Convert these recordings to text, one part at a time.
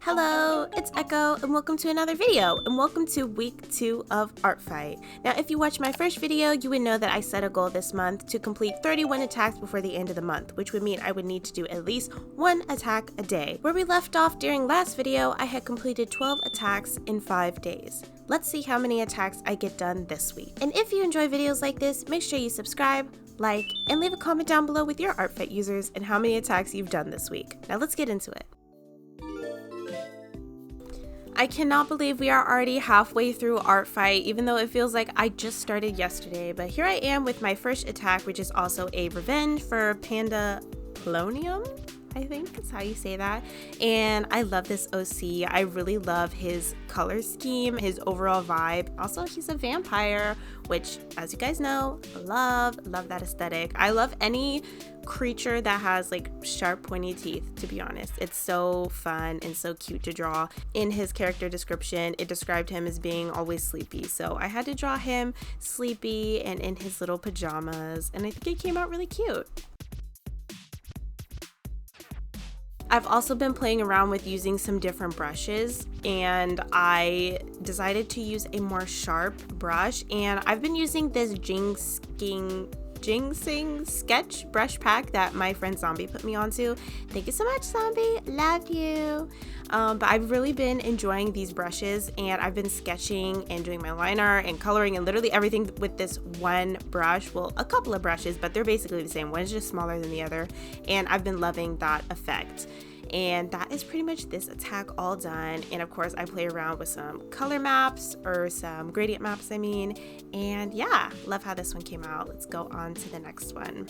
Hello, it's Echo, and welcome to another video, and welcome to week 2 of Art Fight. Now, if you watched my first video, you would know that I set a goal this month to complete 31 attacks before the end of the month, which would mean I would need to do at least 1 attack a day. Where we left off during last video, I had completed 12 attacks in 5 days. Let's see how many attacks I get done this week. And if you enjoy videos like this, make sure you subscribe, like, and leave a comment down below with your Art Fight users and how many attacks you've done this week. Now let's get into it. I cannot believe we are already halfway through Art Fight, even though it feels like I just started yesterday. But here I am with my first attack, which is also a revenge for Panda Polonium, I think is how you say that. And I love this OC. I really love his color scheme, his overall vibe. Also, he's a vampire, which, as you guys know, love that aesthetic. I love any creature that has like sharp pointy teeth, to be honest. It's so fun and so cute to draw. In his character description, it described him as being always sleepy, so I had to draw him sleepy and in his little pajamas, and I think it came out really cute. I've also been playing around with using some different brushes, and I decided to use a more sharp brush, and I've been using this Ginseng sketch brush pack that my friend Zombie put me onto. Thank you so much, Zombie. Love you. But I've really been enjoying these brushes, and I've been sketching and doing my line art and coloring and literally everything with this one brush. Well, a couple of brushes, but they're basically the same. One is just smaller than the other, and I've been loving that effect. And that is pretty much this attack all done. And of course, I play around with some color maps, or some gradient maps, I mean. And yeah, love how this one came out. Let's go on to the next one.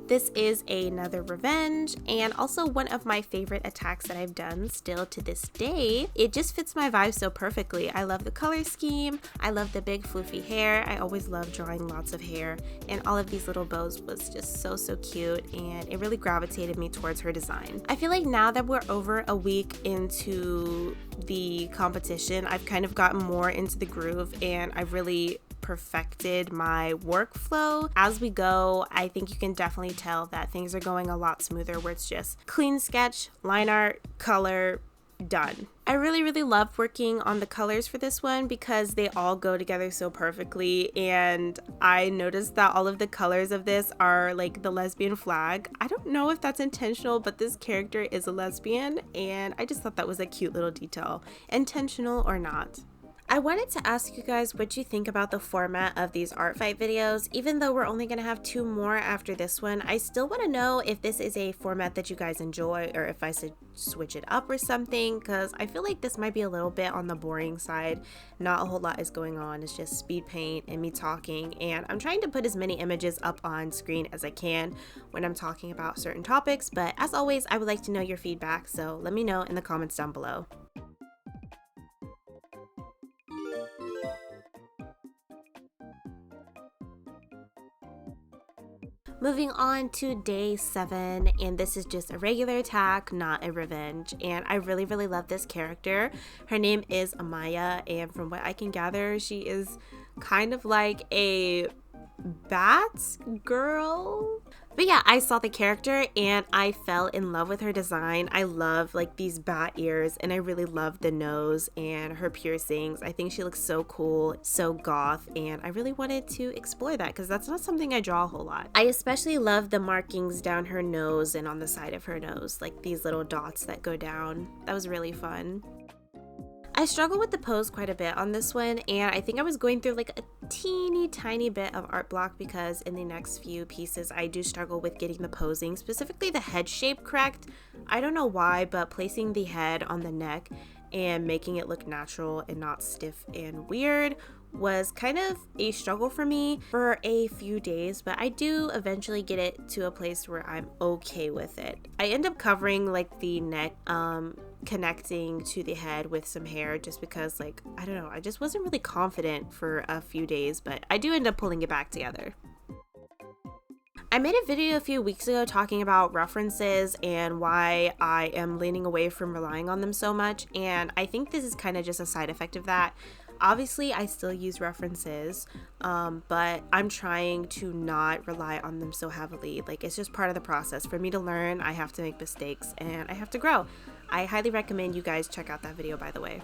This is another revenge, and also one of my favorite attacks that I've done still to this day. It just fits my vibe so perfectly. I love the color scheme. I love the big floofy hair. I always love drawing lots of hair, and all of these little bows was just so cute, and it really gravitated me towards her design. I feel like now that we're over a week into the competition, I've kind of gotten more into the groove, and I've really perfected my workflow. As we go, I think you can definitely tell that things are going a lot smoother, where it's just clean sketch, line art, color, done. I really loved working on the colors for this one because they all go together so perfectly, and I noticed that all of the colors of this are like the lesbian flag. I don't know if that's intentional, but this character is a lesbian, and I just thought that was a cute little detail, intentional or not. I wanted to ask you guys what you think about the format of these Art Fight videos. Even though we're only going to have 2 more after this one, I still want to know if this is a format that you guys enjoy, or if I should switch it up or something, because I feel like this might be a little bit on the boring side. Not a whole lot is going on. It's just speed paint and me talking, and I'm trying to put as many images up on screen as I can when I'm talking about certain topics. But as always, I would like to know your feedback, so let me know in the comments down below. Moving on to day 7, and this is just a regular attack, not a revenge, and I really love this character. Her name is Amaya, and from what I can gather, she is kind of like a bat girl. But yeah, I saw the character and I fell in love with her design. I love like these bat ears, and I really love the nose and her piercings. I think she looks so cool, so goth, and I really wanted to explore that because that's not something I draw a whole lot. I especially love the markings down her nose and on the side of her nose, like these little dots that go down. That was really fun. I struggled with the pose quite a bit on this one, and I think I was going through like a teeny tiny bit of art block because in the next few pieces I do struggle with getting the posing, specifically the head shape correct. I don't know why, but placing the head on the neck and making it look natural and not stiff and weird was kind of a struggle for me for a few days, but I do eventually get it to a place where I'm okay with it. I end up covering like the neck connecting to the head with some hair, just because like I don't know, I just wasn't really confident for a few days, but I do end up pulling it back together. I made a video a few weeks ago talking about references and why I am leaning away from relying on them so much, and I think this is kind of just a side effect of that. Obviously, I still use references, but I'm trying to not rely on them so heavily. Like, it's just part of the process. For me to learn, I have to make mistakes and I have to grow. I highly recommend you guys check out that video, by the way.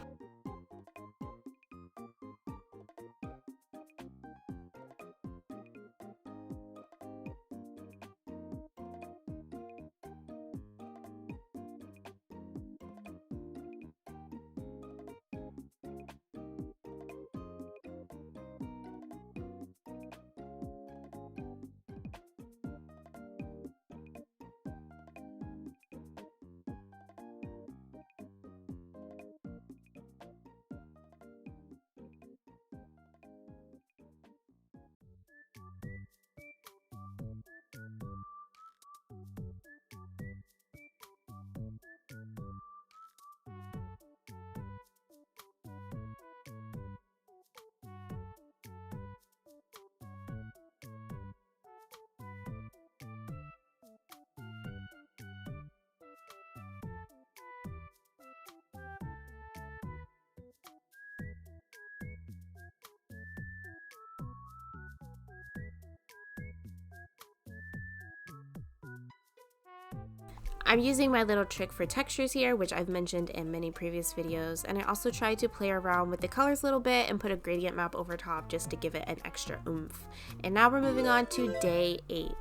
I'm using my little trick for textures here, which I've mentioned in many previous videos, and I also try to play around with the colors a little bit and put a gradient map over top just to give it an extra oomph. And now we're moving on to day 8.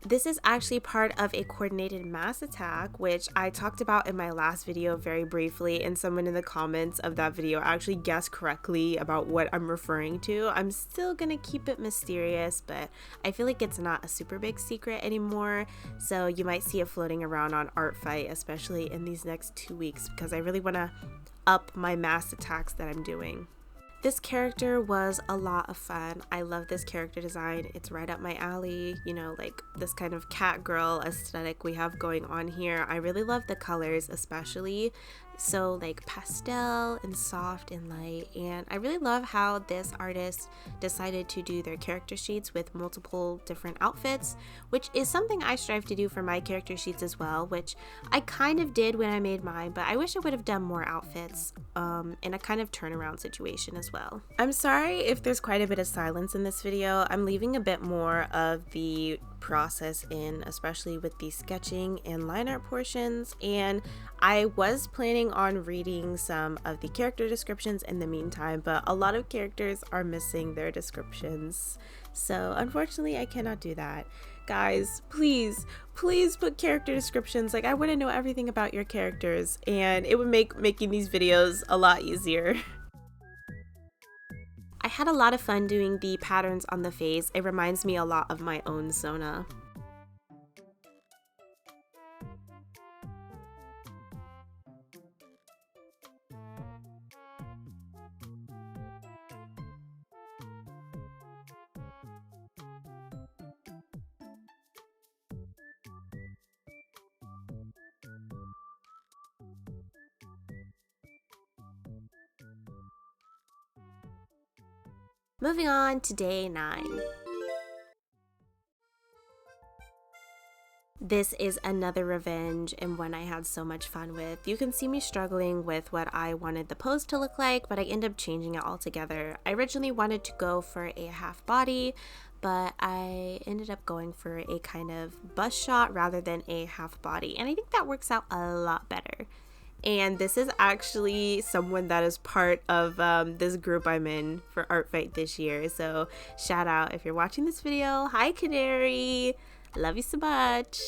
This is actually part of a coordinated mass attack, which I talked about in my last video very briefly, and someone in the comments of that video actually guessed correctly about what I'm referring to. I'm still gonna keep it mysterious, but I feel like it's not a super big secret anymore, so you might see it floating around on ARTFIGHT, especially in these next 2 weeks, because I really want to up my mass attacks that I'm doing. This character was a lot of fun. I love this character design. It's right up my alley, you know, like this kind of cat girl aesthetic we have going on here. I really love the colors especially. So like pastel and soft and light, and I really love how this artist decided to do their character sheets with multiple different outfits, which is something I strive to do for my character sheets as well, which I kind of did when I made mine, but I wish I would have done more outfits in a kind of turnaround situation as well. I'm sorry if there's quite a bit of silence in this video. I'm leaving a bit more of the process in, especially with the sketching and line art portions, and I was planning on reading some of the character descriptions in the meantime, but a lot of characters are missing their descriptions, so unfortunately I cannot do that. Guys, please put character descriptions. Like, I want to know everything about your characters, and it would make making these videos a lot easier. I had a lot of fun doing the patterns on the face. It reminds me a lot of my own Sona. Moving on to day 9. This is another revenge and one I had so much fun with. You can see me struggling with what I wanted the pose to look like, but I ended up changing it altogether. I originally wanted to go for a half body, but I ended up going for a kind of bust shot rather than a half body, and I think that works out a lot better. And this is actually someone that is part of this group I'm in for ARTFIGHT this year, so shout out if you're watching this video. Hi Canary, love you so much.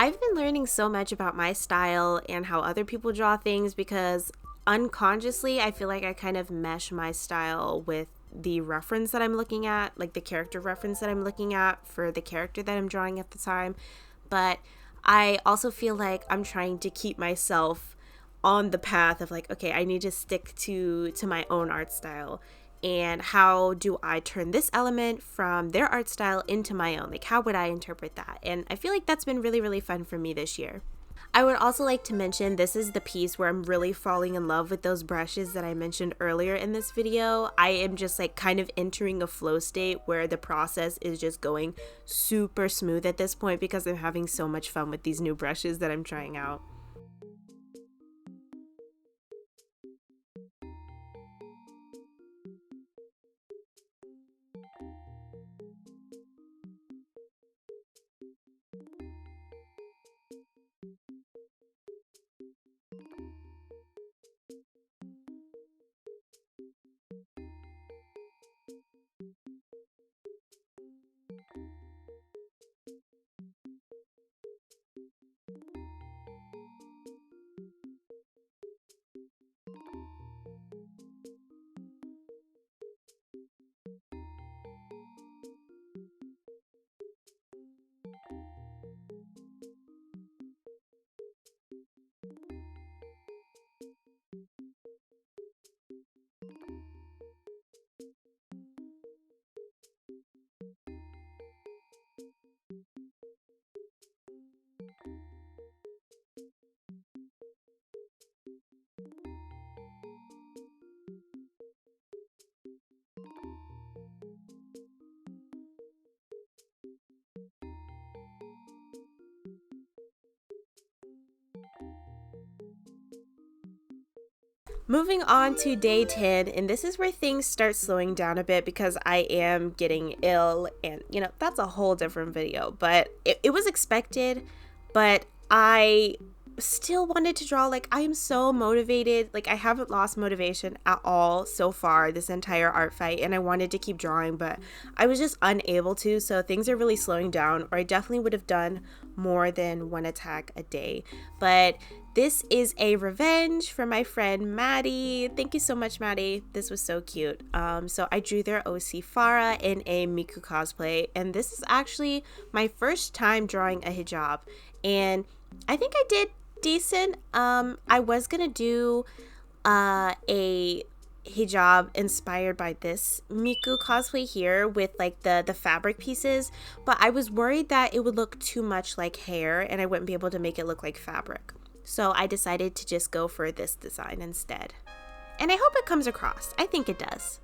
I've been learning so much about my style and how other people draw things, because unconsciously I feel like I kind of mesh my style with the reference that I'm looking at, like the character reference that I'm looking at for the character that I'm drawing at the time. But I also feel like I'm trying to keep myself on the path of like, okay, I need to stick to my own art style, and how do I turn this element from their art style into my own? Like, how would I interpret that? And I feel like that's been really, really fun for me this year. I would also like to mention this is the piece where I'm really falling in love with those brushes that I mentioned earlier in this video. I am just like kind of entering a flow state where the process is just going super smooth at this point, because I'm having so much fun with these new brushes that I'm trying out. Moving on to day 10, and this is where things start slowing down a bit because I am getting ill, and that's a whole different video, but it was expected, but I still wanted to draw. Like, I am so motivated. Like, I haven't lost motivation at all so far this entire art fight, and I wanted to keep drawing, but I was just unable to, so things are really slowing down, or I definitely would have done more than one attack a day. But this is a revenge for my friend Maddie. Thank you so much, Maddie. This was so cute. So I drew their OC Farah in a Miku cosplay, and this is actually my first time drawing a hijab, and I think I did decent. I was gonna do a hijab inspired by this Miku cosplay here with like the fabric pieces, but I was worried that it would look too much like hair and I wouldn't be able to make it look like fabric. So I decided to just go for this design instead. And I hope it comes across. I think it does.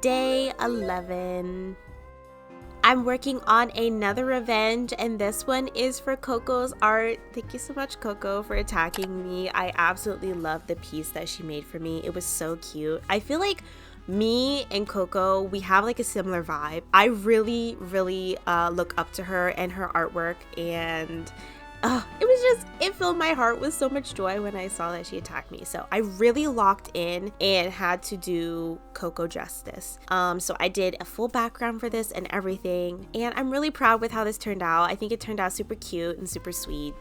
Day 11. I'm working on another revenge, and this one is for Coco's art. Thank you so much, Coco, for attacking me. I absolutely love the piece that she made for me. It was so cute. I feel like me and Coco, we have like a similar vibe. I really look up to her and her artwork, and it filled my heart with so much joy when I saw that she attacked me. So I really locked in and had to do Coco justice. So I did a full background for this and everything, and I'm really proud with how this turned out. I think it turned out super cute and super sweet.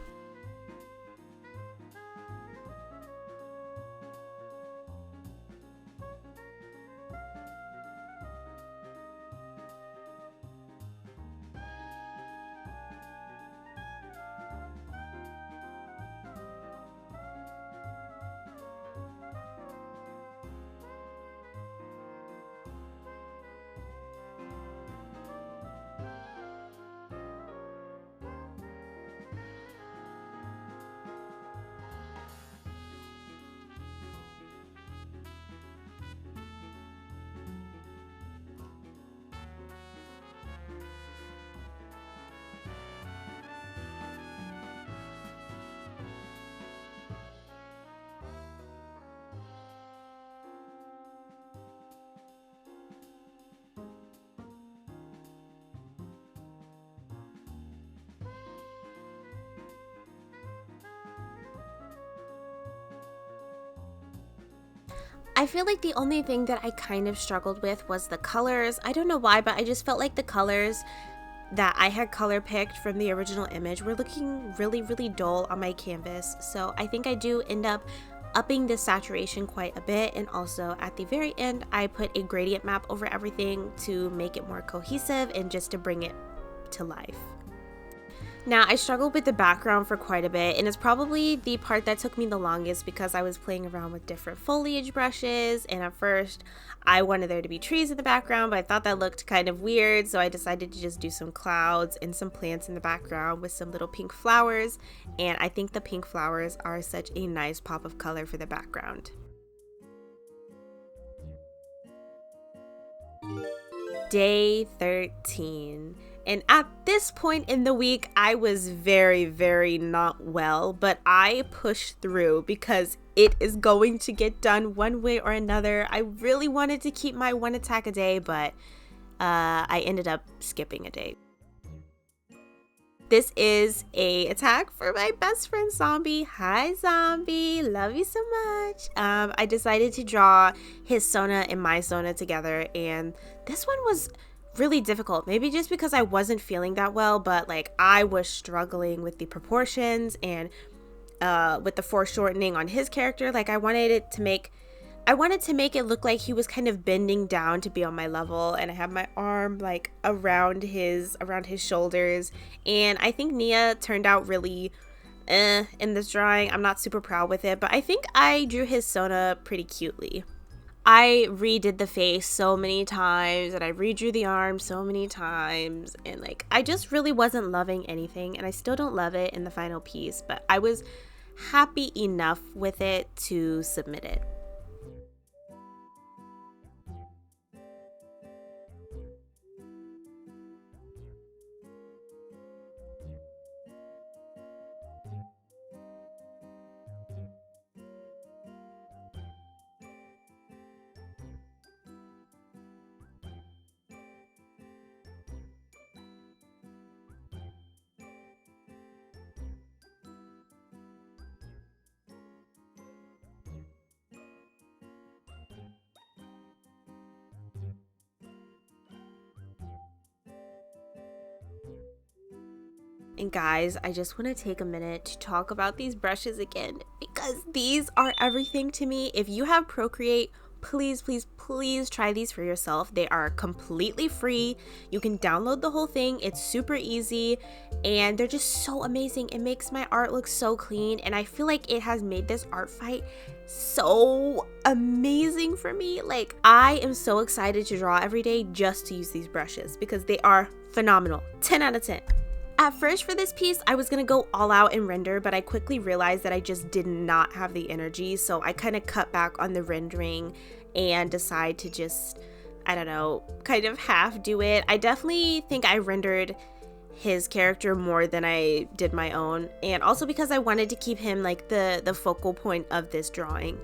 I feel like the only thing that I kind of struggled with was the colors. I don't know why, but I just felt like the colors that I had color picked from the original image were looking really dull on my canvas. So I think I do end up upping the saturation quite a bit, and also at the very end I put a gradient map over everything to make it more cohesive and just to bring it to life. Now, I struggled with the background for quite a bit, and it's probably the part that took me the longest because I was playing around with different foliage brushes, and at first I wanted there to be trees in the background, but I thought that looked kind of weird, so I decided to just do some clouds and some plants in the background with some little pink flowers, and I think the pink flowers are such a nice pop of color for the background. Day 13. And at this point in the week, I was very, very not well, but I pushed through because it is going to get done one way or another. I really wanted to keep my 1 attack a day, but I ended up skipping a day. This is a attack for my best friend Zombie. Hi Zombie, love you so much. I decided to draw his Sona and my Sona together, and this one was really difficult. Maybe just because I wasn't feeling that well, but like I was struggling with the proportions and with the foreshortening on his character. Like I wanted to make it look like he was kind of bending down to be on my level, and I have my arm like around his shoulders, and I think Nia turned out really in this drawing. I'm not super proud with it, but I think I drew his Sona pretty cutely. I redid the face so many times, and I redrew the arm so many times, and like I just really wasn't loving anything, and I still don't love it in the final piece, but I was happy enough with it to submit it. And guys, I just want to take a minute to talk about these brushes again, because these are everything to me. If you have Procreate, please, please, please try these for yourself. They are completely free. You can download the whole thing. It's super easy, and they're just so amazing. It makes my art look so clean, and I feel like it has made this art fight so amazing for me. Like, I am so excited to draw every day just to use these brushes because they are phenomenal. 10 out of 10. At first for this piece, I was going to go all out and render, but I quickly realized that I just did not have the energy, so I kind of cut back on the rendering and decide to just, I don't know, kind of half do it. I definitely think I rendered his character more than I did my own, and also because I wanted to keep him like the focal point of this drawing.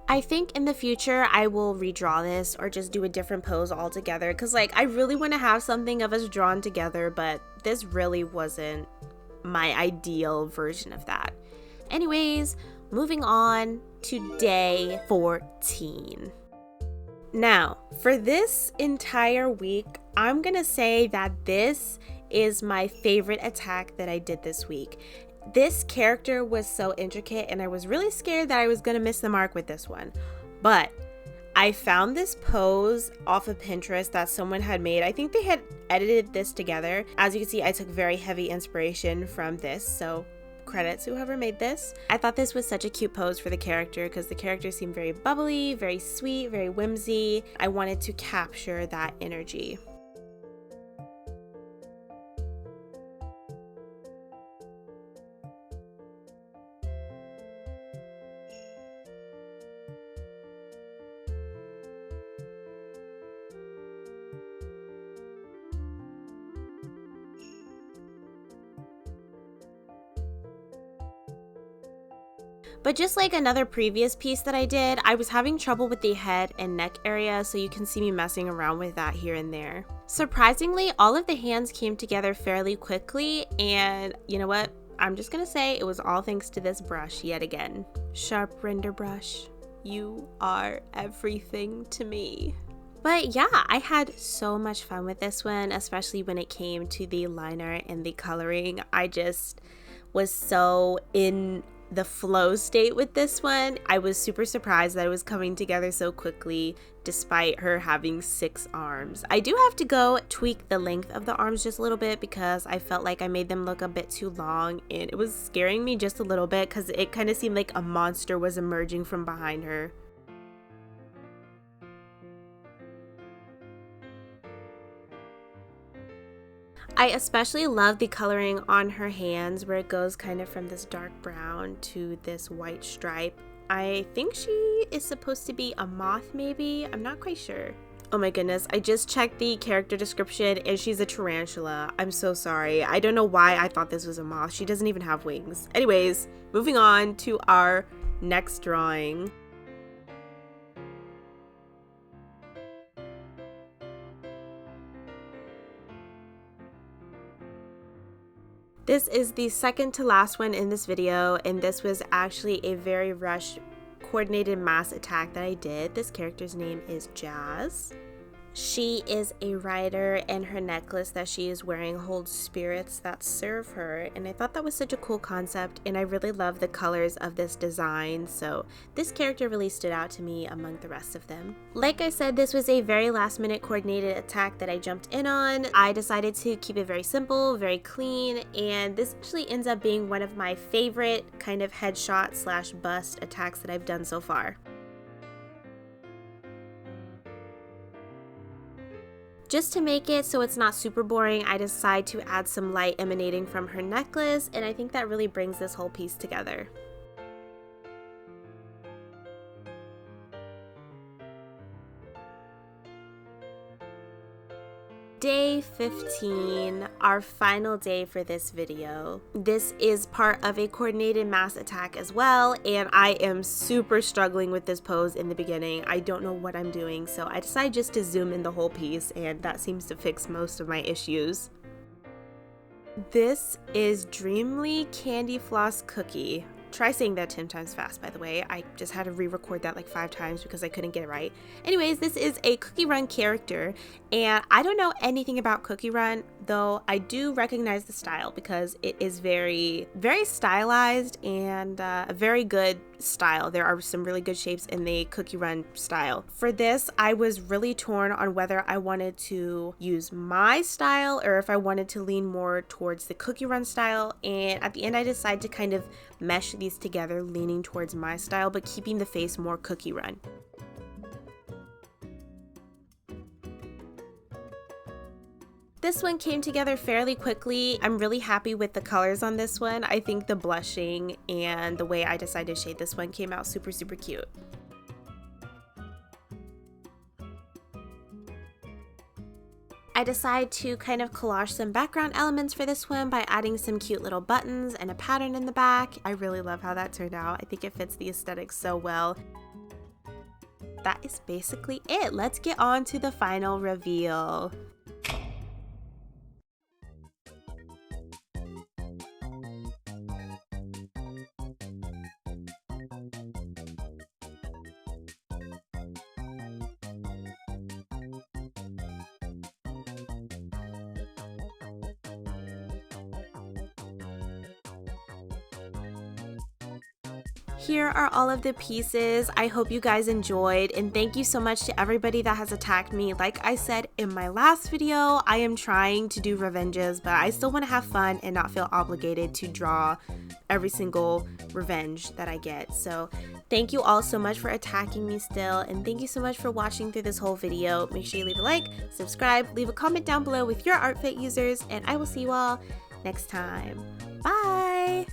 I think in the future I will redraw this or just do a different pose altogether, because like I really want to have something of us drawn together, but this really wasn't my ideal version of that. Anyways, moving on to day 14. Now, for this entire week, I'm gonna say that this is my favorite attack that I did this week. This character was so intricate, and I was really scared that I was going to miss the mark with this one. But I found this pose off of Pinterest that someone had made. I think they had edited this together. As you can see, I took very heavy inspiration from this, so credits whoever made this. I thought this was such a cute pose for the character because the character seemed very bubbly, very sweet, very whimsy. I wanted to capture that energy. But just like another previous piece that I did, I was having trouble with the head and neck area, so you can see me messing around with that here and there. Surprisingly, all of the hands came together fairly quickly, and you know what? I'm just gonna say it was all thanks to this brush yet again. Sharp Render Brush, you are everything to me. But yeah, I had so much fun with this one, especially when it came to the liner and the coloring. I just was so in the flow state with this one. I was super surprised that it was coming together so quickly despite her having 6 arms. I do have to go tweak the length of the arms just a little bit because I felt like I made them look a bit too long, and it was scaring me just a little bit because it kind of seemed like a monster was emerging from behind her. I especially love the coloring on her hands where it goes kind of from this dark brown to this white stripe. I think she is supposed to be a moth maybe, I'm not quite sure. Oh my goodness, I just checked the character description and she's a tarantula. I'm so sorry. I don't know why I thought this was a moth. She doesn't even have wings. Anyways, moving on to our next drawing. This is the second to last one in this video, and this was actually a very rushed coordinated mass attack that I did. This character's name is Jazz. She is a rider, and her necklace that she is wearing holds spirits that serve her, and I thought that was such a cool concept, and I really love the colors of this design, so this character really stood out to me among the rest of them. Like I said, this was a very last minute coordinated attack that I jumped in on. I decided to keep it very simple, very clean, and this actually ends up being one of my favorite kind of headshot slash bust attacks that I've done so far. Just to make it so it's not super boring, I decide to add some light emanating from her necklace, and I think that really brings this whole piece together. Day 15, our final day for this video. This is part of a coordinated mass attack as well, and I am super struggling with this pose in the beginning. I don't know what I'm doing, so I decided just to zoom in the whole piece, and that seems to fix most of my issues. This is Dreamly Candy Floss Cookie. Try saying that 10 times fast, by the way. I just had to re-record that like 5 times because I couldn't get it right. Anyways, this is a Cookie Run character, and I don't know anything about Cookie Run, though I do recognize the style because it is very, very stylized and a very good style. There are some really good shapes in the Cookie Run style. For this, I was really torn on whether I wanted to use my style or if I wanted to lean more towards the Cookie Run style, and at the end I decided to kind of mesh these together, leaning towards my style but keeping the face more Cookie Run. This one came together fairly quickly. I'm really happy with the colors on this one. I think the blushing and the way I decided to shade this one came out super, super cute. I decided to kind of collage some background elements for this one by adding some cute little buttons and a pattern in the back. I really love how that turned out. I think it fits the aesthetic so well. That is basically it. Let's get on to the final reveal. Here are all of the pieces. I hope you guys enjoyed, and thank you so much to everybody that has attacked me. Like I said in my last video, I am trying to do revenges, but I still want to have fun and not feel obligated to draw every single revenge that I get. So thank you all so much for attacking me still, and thank you so much for watching through this whole video. Make sure you leave a like, subscribe, leave a comment down below with your ARTFIGHT users, and I will see you all next time. Bye!